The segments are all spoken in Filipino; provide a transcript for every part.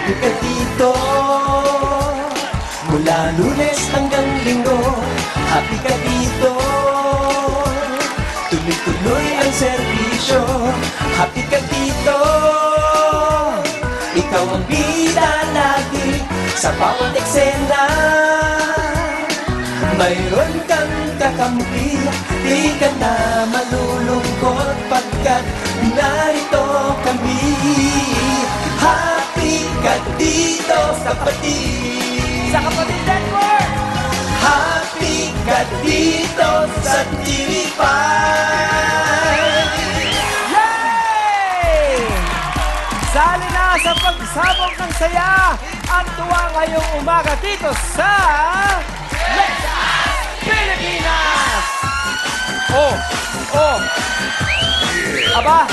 happy ka dito. Mula Lunes hanggang Linggo, happy ka dito. Tuloy-tuloy ang serbisyo, happy ka dito. Ikaw ang bida lagi sa bawat eksena. Mayroon kang kakampi, di ka na malulungkot pagkat narito kami. Happy ka dito sa kapatid. Sa Kapatid Network! Happy ka dito sa TV5. Yay! Sali na sa pagsabog ng saya at tuwa ngayong umaga dito sa Let's Pilipinas! Oh! Aba,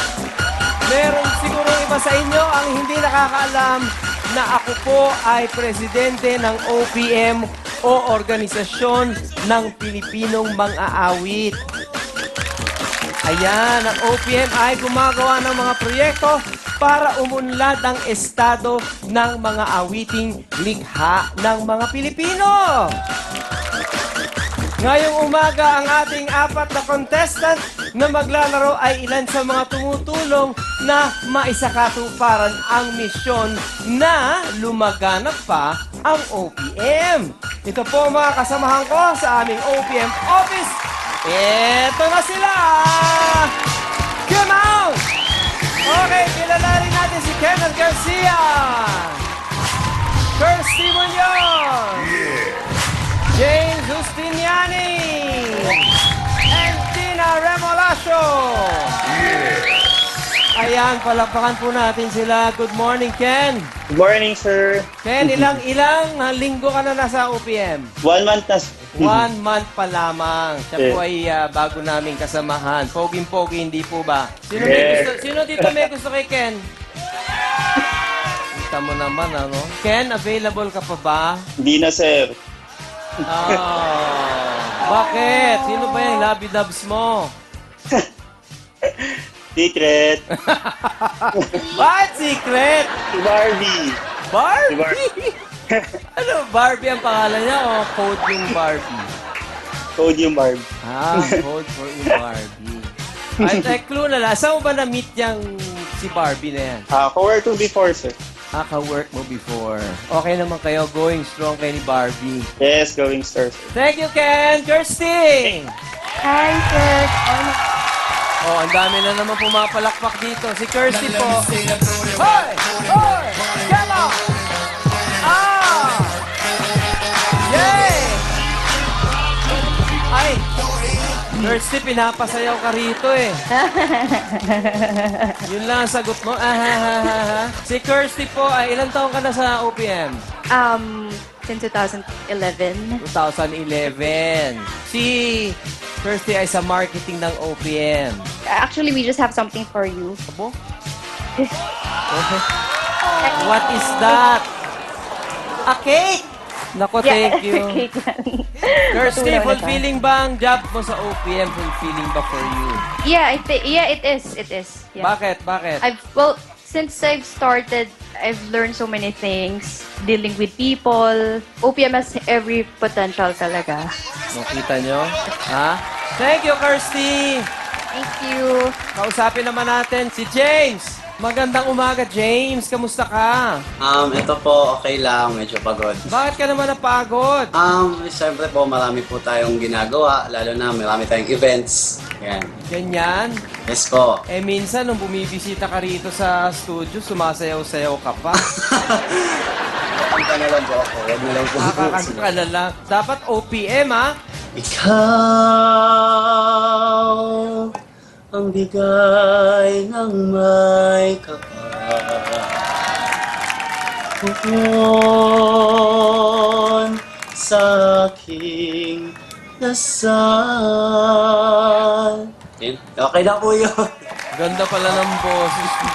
meron siguro iba sa inyo ang hindi nakakaalam na ako po ay presidente ng OPM o Organisasyon ng Pilipinong Mang-aawit. Ayan, ang OPM ay gumagawa ng mga proyekto para umunlad ang estado ng mga awiting likha ng mga Pilipino. Ngayong umaga, ang ating 4 na contestant na maglalaro ay ilan sa mga tumutulong na maisakatuparan ang misyon na lumaganap pa ang OPM. Ito po mga kasamahan ko sa aming OPM office. Ito na sila! Come out! Okay, kilalanin natin si Kenneth Garcia. Kirsty Muñoz. James Justiniani. And Tina Remolacio. Ayan, palakpakan po natin sila. Good morning, Ken. Good morning, sir. Ken, ilang linggo ka na nasa OPM? 1 month na. 1 month pa lamang. Siya po ay bago naming kasamahan. Poging-pogi, hindi po ba? Sino dito may gusto kay Ken? Kita mo naman, ano? Ken, available ka pa ba? Hindi na, sir. Bakit? Sino ba yung labi-dubs mo? Secret. What secret? Si Barbie. Barbie? Ano, Barbie ang pangalan niya o code yung Barbie? Code yung Barbie. Code for yung Barbie. Ay, clue na lang. Saan mo ba na-meet yung si Barbie na yan? Co-work to before, sir. Ka-work mo before. Okay naman kayo, going strong kay ni Barbie. Yes, going sir. Thank you, Ken! Kirsty! Hi, sir. Oh, ang dami na naman pumapalakpak dito. Si Kirsty po. Hoy! Hoy! Come on! Yay! Ay! Kirsty, pinapasayaw ka rito eh. Yun lang ang sagot mo. Si Kirsty po, ay ilang taon ka na sa OPM? Since 2011. 2011. Si Kirsty ay sa marketing ng OPM. Actually, we just have something for you. Abo? Okay. What is that? A cake? Nako, thank you. Cake lang. Kirsty, Patuloy na fulfilling ba ang job mo sa OPM? Fulfilling ba for you? Yeah, it is. It is. Yeah. Bakit? Bakit? Since I've started, I've learned so many things. Dealing with people. OPM has every potential talaga. Nakita nyo? Ha? Thank you, Kirsty! Thank you. Kausapin naman natin si James. Magandang umaga, James. Kamusta ka? Ito po, okay lang. Medyo pagod. Bakit ka naman napagod? Siyempre po, marami po tayong ginagawa. Lalo na marami tayong events. Yan. Ganyan. Yes po. Eh, minsan, nung bumibisita ka rito sa studio, sumasayaw-sayaw ka pa. Kanta na lang po ako. Huwag na lang po. Kakakanta ka na lang. Dapat OPM, ha? Ikaw ang bigay ng may kapal. Bukod sa aking dasal. Okay na po yun. Ganda pala ng boses mo.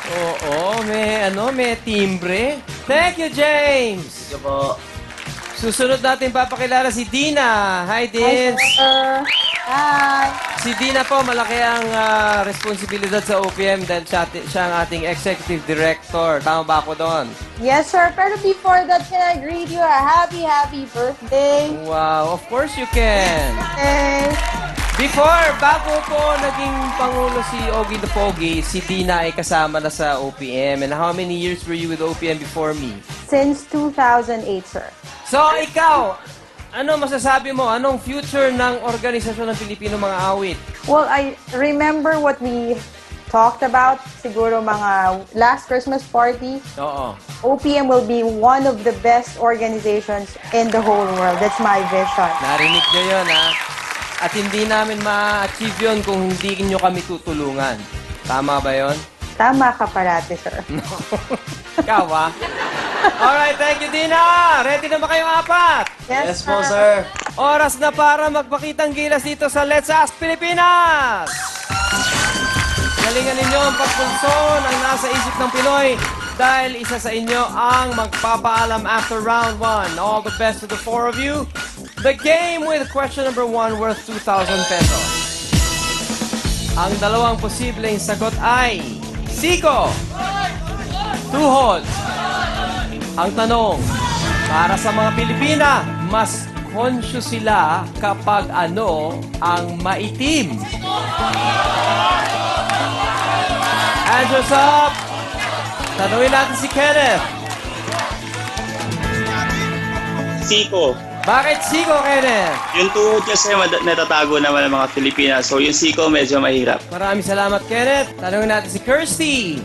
Oo, may timbre. Thank you, James. Sige po. Susunod natin papakilala si Dina. Hi, Dins. Hi. Si Si Dina po, malaki ang responsibilidad sa OPM dahil siya ang ating executive director. Tama ba ako doon? Yes, sir. Pero before that, can I greet you a happy birthday? Wow, of course you can. Okay. Bago po naging Pangulo si Ogie the Pogie, si Dina ay kasama na sa OPM. And how many years were you with OPM before me? Since 2008, sir. So, ikaw, ano masasabi mo? Anong future ng Organisasyon ng Pilipino Mga Awit? Well, I remember what we talked about, siguro mga last Christmas party. Oo. OPM will be one of the best organizations in the whole world. That's my vision. Narinig nyo yun, ha? At hindi namin ma-achieve yun kung hindi nyo kami tutulungan. Tama ba yun? Tama ka parati, sir. Ikaw, ha? Alright, thank you, Dina! Ready na ba kayong apat? Yes po, sir. Oras na para magpakitang gilas dito sa Let's Ask Pilipinas! Galingan ninyo ang pagpulso ng nasa isip ng Pinoy dahil isa sa inyo ang magpapaalam after round 1. All the best to the four of you. The game with question number 1 worth 2,000 pesos. Ang dalawang posibleng sagot ay Siko, Tuhod. Ang tanong, para sa mga Pilipina, mas conscious sila kapag ano ang maitim. Answers up! Tanungin natin si Kenneth. Siko. Bakit Siko, Kenneth? Yung tuhod kasi natatago naman ng mga Pilipinas. So yung siko medyo mahirap. Maraming salamat, Kenneth. Tanungin natin si Kirsty.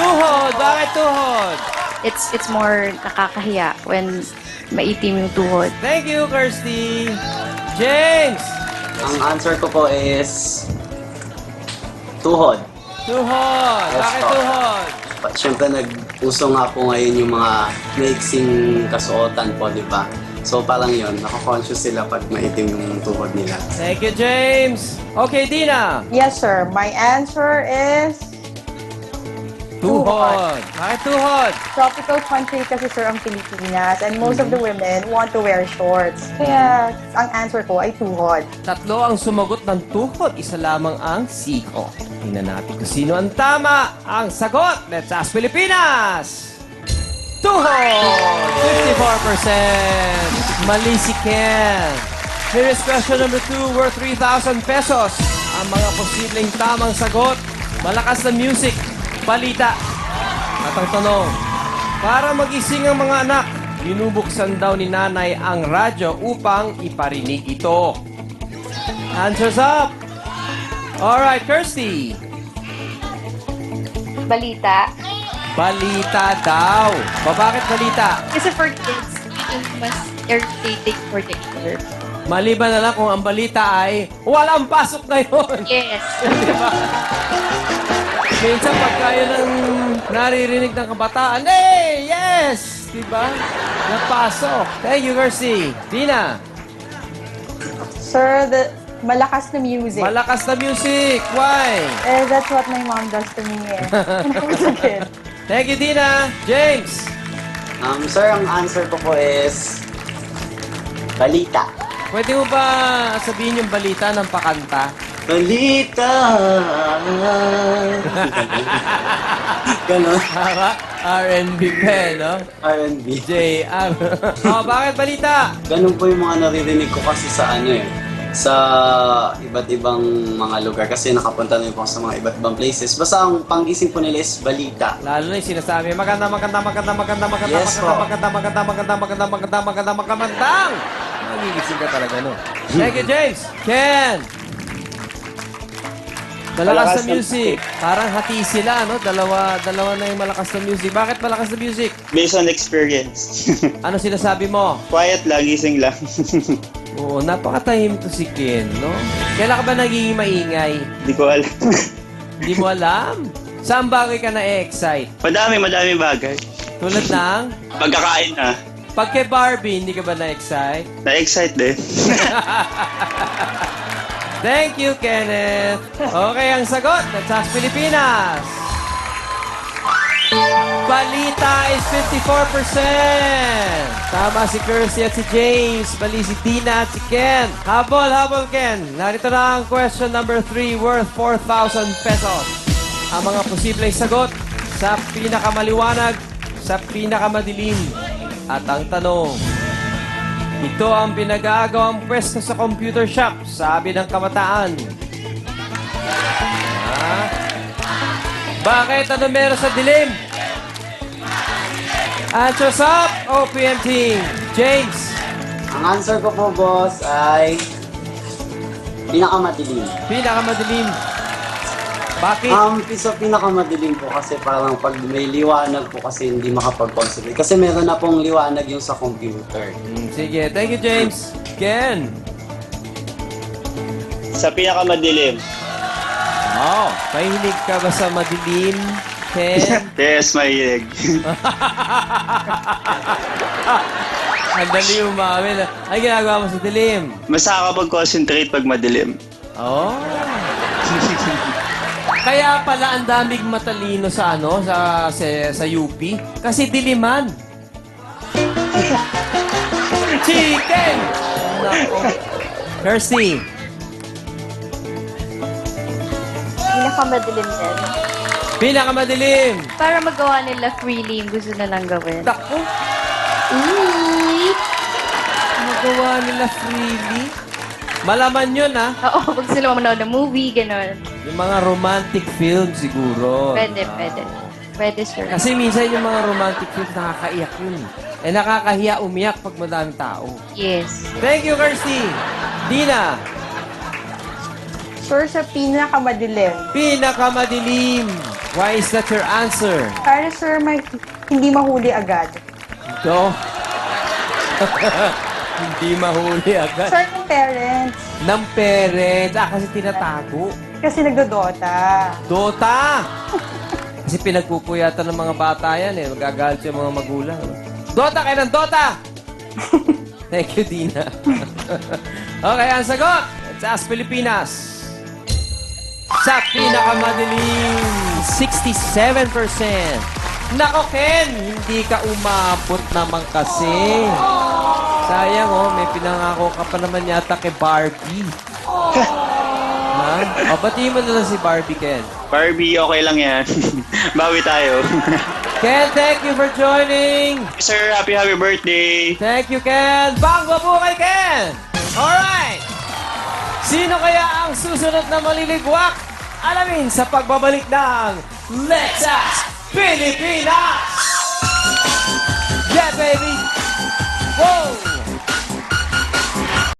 Tuhod! Bakit tuhod? It's more nakakahiya when maitim yung tuhod. Thank you, Kirsty. James! Ang answer ko po is tuhod. Tuhod! Yes, Bakit po. tuhod? Siyempre, nag-uso nga po ngayon yung mga mixing kasuotan po, di ba? So, parang yun, naka-conscious sila pag maitim yung tuhod nila. Thank you, James. Okay, Dina. Yes, sir. My answer is Tuhod. Bakit tuhod? tropical country kasi, sir, ang Pilipinas. And most of the women want to wear shorts. Kaya, ang answer ko ay tuhod. Tatlo ang sumagot ng tuhod. Isa lamang ang Siko. Tingnan natin kung sino ang tama. Ang sagot, Let's Ask Pilipinas! Tuhod! 54%. Mali si Ken. Here is question number 2 worth 3,000 pesos. Ang mga posibleng tamang sagot, malakas na music, balita. At ang tanong, para magising ang mga anak, binubuksan daw ni nanay ang radyo upang iparinig ito. Answers up! Alright, Kirsty. Balita. Balita daw. Bakit balita? Kasi for kids, yung mas irritating for the ears. Maliban na lang kung ang balita ay walang pasok ngayon. Yes. Diba? Minsan pagka yun ang naririnig ng kabataan, hey, yes! Diba? Napasok. Thank you, Kirsty. Dina. Sir, malakas na music. Malakas na music. Why? That's what my mom does to me when I was a kid. Thank you, Dina. James. Sir, ang answer ko po is balita. Pwede mo ba sabihin yung balita ng pakanta? Balita! Ganon. Tama? R&B pa, no? R&B. JR. Bakit balita? Ganun po yung mga naririnig ko kasi sa sa iba't ibang mga lugar kasi nakapunta na po sa mga iba't ibang places. Basta ang pang-isip po nila is balita. Lalo na yung sinasabi, maganda. Yes, po. Magandang. Nagigising ka talaga, no? Thank you, James. Ken. Malakas na music. Parang hati sila, no? Dalawa na yung malakas na music. Bakit malakas na music? Based on experience. Ano sinasabi mo? Quiet lang, gising lang. Oo, napakatahim to si Ken, no? Kailan ka ba naging maingay? Hindi ko alam. Hindi mo alam? Saan bagay ka na-excite? madami bagay. Tulad ng, Pagkakain na. pag kay Barbie, hindi ka ba na-excite? Na-excite din. Thank you, Kenneth. Okay, ang sagot. Let's Ask Pilipinas. Balita is 54%. Tama si Kirsty at si James. Mali si Tina at si Ken. Habol, Ken. Narito na ang question number 3 worth 4,000 pesos. Ang mga posibleng sagot sa pinakamaliwanag, sa pinakamadilim. At ang tanong, ito ang pinag-aagawang pwesto sa computer shop, sabi ng kamataan. Bakit? Ano meron sa dilim? Answers up, OPM team. James. Ang answer ko po, boss, ay pinakamadilim. Pinakamadilim. Bakit? So pinakamadilim po kasi parang pag may liwanag po kasi hindi makapag-concentrate. Kasi meron na pong liwanag yung sa computer. Sige, thank you, James. Ken. Sa pinakamadilim. Oh, mahilig ka ba sa madilim, Ken? Yes, mahilig. Ang dali umamin. Ay, ginagawa mo sa dilim. Mas nakakapag-concentrate pag madilim. Oh. Kaya pala ang daming matalino sa sa UP kasi diliman. Chicken. Nako. Kirsty. Pinakamadilim din. Pinakamadilim. Para magawa nila freely yung gusto nilang gawin. Nako. Magawa nila freely. Malaman yun, ha? Oo, pag sila manood ng movie, gano'n. Yung mga romantic film siguro. Pwede. Pwede, sir. Kasi minsan yung mga romantic films nakakaiyak yun. Eh nakakahiya umiyak pag madaming tao. Yes. Thank you, Kirsty. Dina. Sure, sa pinakamadilim. Pinakamadilim. Why is that your answer? Para, sir, hindi mahuli agad. Ito. Hindi mahuli agad. Sir, ng parents. Ng parents. Kasi tinatago. Kasi nagdodota. Dota! Kasi pinagpupuyatan ng mga bata yan eh. Magagalit yung mga magulang. Dota kayo ng Dota! Thank you, Dina. Okay, ang sagot. Let's ask Pilipinas. Sa pinakamadilim, 67%. Nako, Ken, hindi ka umabot naman kasi. Sayang, may pinangako ka pa naman yata kay Barbie. Ha? Batiin mo na lang si Barbie, Ken. Barbie, okay lang yan. Bawi tayo. Ken, thank you for joining. Sir, happy birthday. Thank you, Ken. Bangga po kay Ken. Alright. Sino kaya ang susunod na maliligwak? Alamin sa pagbabalik ng Let's Ask Pilipinas!